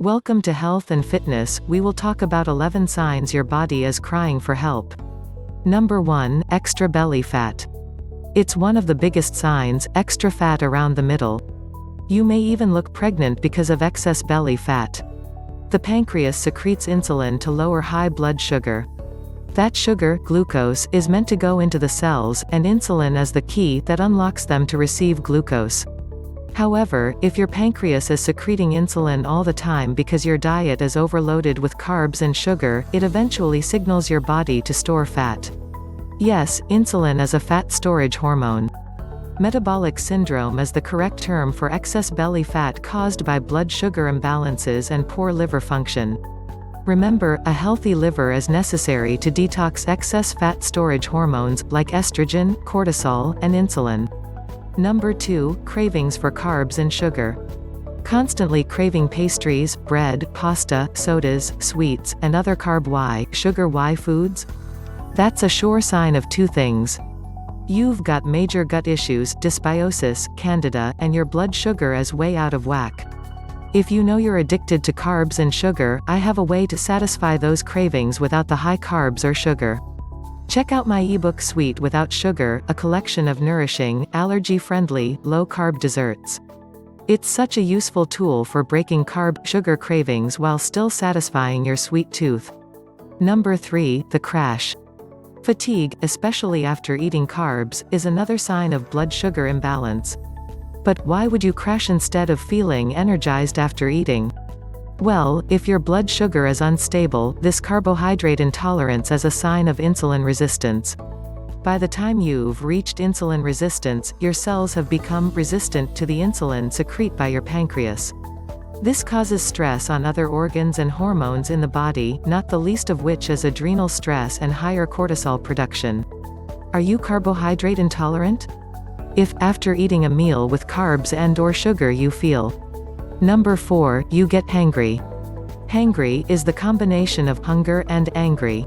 Welcome to Health and Fitness. We will talk about 11 signs your body is crying for help. Number 1, extra belly fat. It's one of the biggest signs, extra fat around the middle. You may even look pregnant because of excess belly fat. The pancreas secretes insulin to lower high blood sugar. That sugar, glucose, is meant to go into the cells, and insulin is the key that unlocks them to receive glucose. However, if your pancreas is secreting insulin all the time because your diet is overloaded with carbs and sugar, it eventually signals your body to store fat. Yes, insulin is a fat storage hormone. Metabolic syndrome is the correct term for excess belly fat caused by blood sugar imbalances and poor liver function. Remember, a healthy liver is necessary to detox excess fat storage hormones, like estrogen, cortisol, and insulin. Number 2, cravings for carbs and sugar. Constantly craving pastries, bread, pasta, sodas, sweets, and other sugar foods? That's a sure sign of two things. You've got major gut issues, dysbiosis, candida, and your blood sugar is way out of whack. If you know you're addicted to carbs and sugar, I have a way to satisfy those cravings without the high carbs or sugar. Check out my ebook Sweet Without Sugar, a collection of nourishing, allergy-friendly, low-carb desserts. It's such a useful tool for breaking sugar cravings while still satisfying your sweet tooth. Number 3, the crash. Fatigue, especially after eating carbs, is another sign of blood sugar imbalance. But why would you crash instead of feeling energized after eating? Well, if your blood sugar is unstable, this carbohydrate intolerance is a sign of insulin resistance. By the time you've reached insulin resistance, your cells have become resistant to the insulin secreted by your pancreas. This causes stress on other organs and hormones in the body, not the least of which is adrenal stress and higher cortisol production. Are you carbohydrate intolerant? If, after eating a meal with carbs and/or sugar you feel. Number 4, you get hangry. Hangry is the combination of hunger and angry.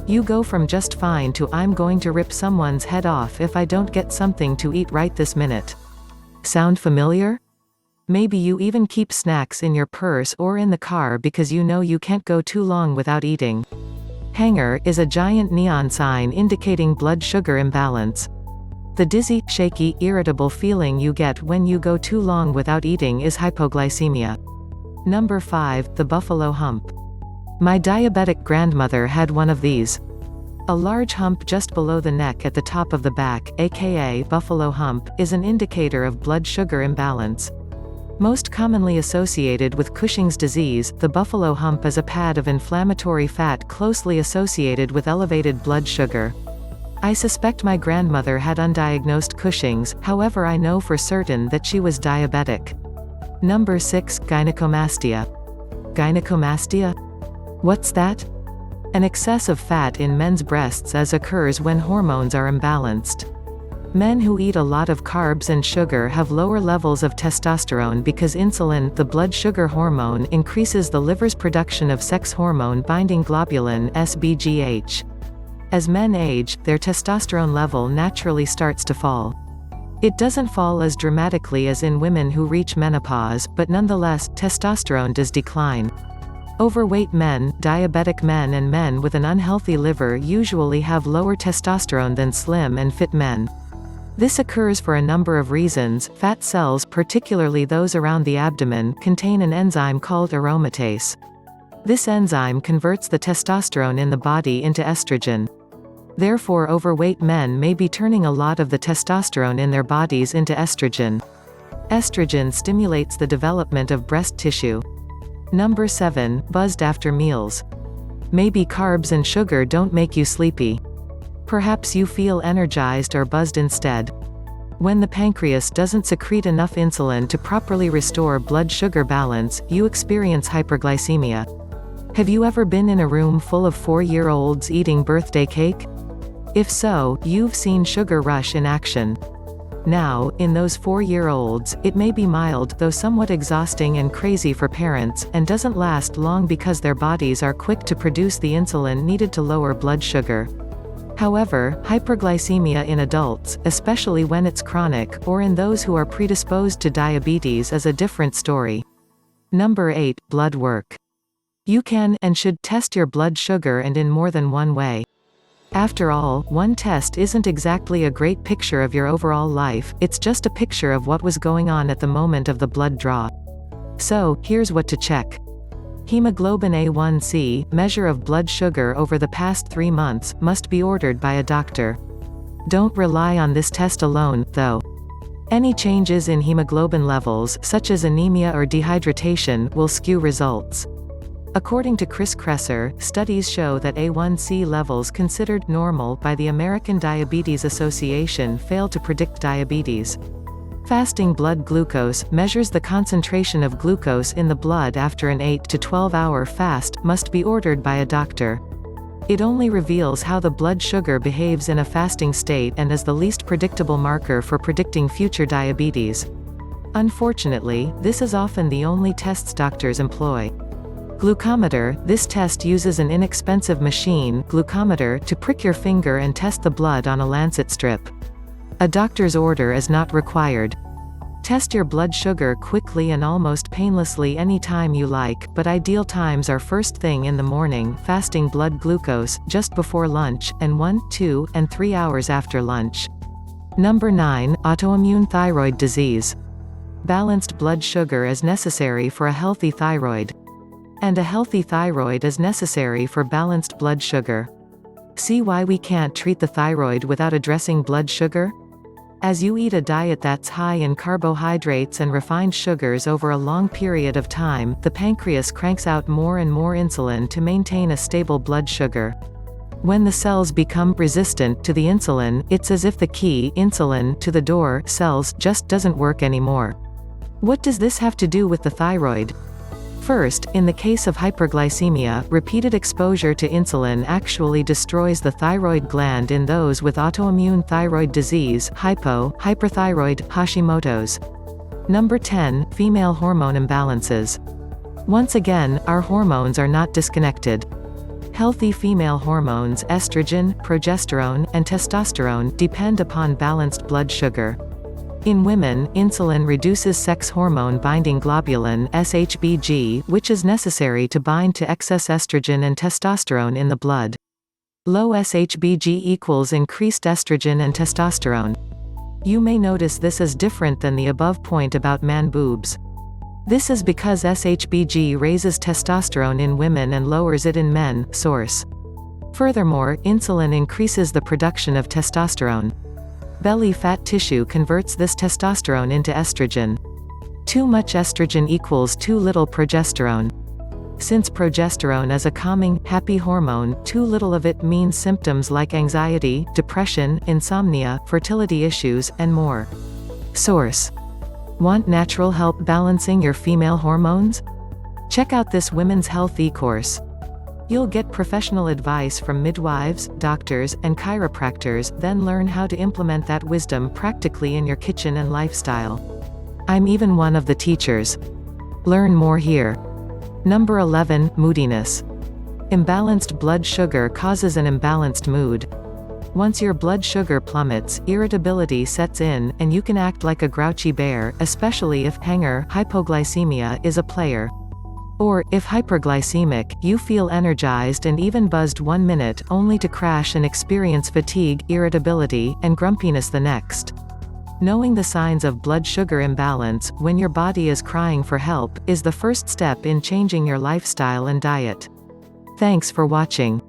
You go from just fine to I'm going to rip someone's head off if I don't get something to eat right this minute. Sound familiar? Maybe you even keep snacks in your purse or in the car because you know you can't go too long without eating. Hanger is a giant neon sign indicating blood sugar imbalance. The dizzy, shaky, irritable feeling you get when you go too long without eating is hypoglycemia. Number 5, the buffalo hump. My diabetic grandmother had one of these. A large hump just below the neck at the top of the back, aka buffalo hump, is an indicator of blood sugar imbalance. Most commonly associated with Cushing's disease, the buffalo hump is a pad of inflammatory fat closely associated with elevated blood sugar. I suspect my grandmother had undiagnosed Cushing's, however I know for certain that she was diabetic. Number 6, gynecomastia. Gynecomastia? What's that? An excess of fat in men's breasts occurs when hormones are imbalanced. Men who eat a lot of carbs and sugar have lower levels of testosterone because insulin, the blood sugar hormone, increases the liver's production of sex hormone-binding globulin (SBGH). As men age, their testosterone level naturally starts to fall. It doesn't fall as dramatically as in women who reach menopause, but nonetheless, testosterone does decline. Overweight men, diabetic men and men with an unhealthy liver usually have lower testosterone than slim and fit men. This occurs for a number of reasons. Fat cells, particularly those around the abdomen, contain an enzyme called aromatase. This enzyme converts the testosterone in the body into estrogen. Therefore, overweight men may be turning a lot of the testosterone in their bodies into estrogen. Estrogen stimulates the development of breast tissue. Number 7, buzzed after meals. Maybe carbs and sugar don't make you sleepy. Perhaps you feel energized or buzzed instead. When the pancreas doesn't secrete enough insulin to properly restore blood sugar balance, you experience hyperglycemia. Have you ever been in a room full of 4-year-olds eating birthday cake? If so, you've seen sugar rush in action. Now, in those 4-year-olds, it may be mild though somewhat exhausting and crazy for parents, and doesn't last long because their bodies are quick to produce the insulin needed to lower blood sugar. However, hyperglycemia in adults, especially when it's chronic, or in those who are predisposed to diabetes is a different story. Number 8. Blood work. You can and should test your blood sugar, and in more than one way. After all, one test isn't exactly a great picture of your overall life, it's just a picture of what was going on at the moment of the blood draw. So, here's what to check. Hemoglobin A1C, measure of blood sugar over the past 3 months, must be ordered by a doctor. Don't rely on this test alone, though. Any changes in hemoglobin levels, such as anemia or dehydration, will skew results. According to Chris Kresser, studies show that A1C levels considered normal by the American Diabetes Association fail to predict diabetes. Fasting blood glucose measures the concentration of glucose in the blood after an 8 to 12-hour fast, must be ordered by a doctor. It only reveals how the blood sugar behaves in a fasting state and is the least predictable marker for predicting future diabetes. Unfortunately, this is often the only tests doctors employ. Glucometer, this test uses an inexpensive machine, glucometer, to prick your finger and test the blood on a lancet strip. A doctor's order is not required. Test your blood sugar quickly and almost painlessly any time you like, but ideal times are first thing in the morning, fasting blood glucose, just before lunch, and 1, 2, and 3 hours after lunch. Number 9. Autoimmune thyroid disease. Balanced blood sugar is necessary for a healthy thyroid. And a healthy thyroid is necessary for balanced blood sugar. See why we can't treat the thyroid without addressing blood sugar? As you eat a diet that's high in carbohydrates and refined sugars over a long period of time, the pancreas cranks out more and more insulin to maintain a stable blood sugar. When the cells become resistant to the insulin, it's as if the key, insulin, to the door, cells, just doesn't work anymore. What does this have to do with the thyroid? First, in the case of hyperglycemia, repeated exposure to insulin actually destroys the thyroid gland in those with autoimmune thyroid disease, hyperthyroid, Hashimoto's. Number 10. Female hormone imbalances. Once again, our hormones are not disconnected. Healthy female hormones, estrogen, progesterone, and testosterone, depend upon balanced blood sugar. In women, insulin reduces sex hormone-binding globulin (SHBG), which is necessary to bind to excess estrogen and testosterone in the blood. Low SHBG equals increased estrogen and testosterone. You may notice this is different than the above point about man boobs. This is because SHBG raises testosterone in women and lowers it in men. Source. Furthermore, insulin increases the production of testosterone. Belly fat tissue converts this testosterone into estrogen. Too much estrogen equals too little progesterone. Since progesterone is a calming, happy hormone, too little of it means symptoms like anxiety, depression, insomnia, fertility issues, and more. Source. Want natural help balancing your female hormones? Check out this Women's Health e-course. You'll get professional advice from midwives, doctors, and chiropractors, then learn how to implement that wisdom practically in your kitchen and lifestyle. I'm even one of the teachers. Learn more here. Number 11. Moodiness. Imbalanced blood sugar causes an imbalanced mood. Once your blood sugar plummets, irritability sets in, and you can act like a grouchy bear, especially if hypoglycemia is a player. Or, if hyperglycemic, you feel energized and even buzzed 1 minute, only to crash and experience fatigue, irritability, and grumpiness the next. Knowing the signs of blood sugar imbalance, when your body is crying for help, is the first step in changing your lifestyle and diet. Thanks for watching.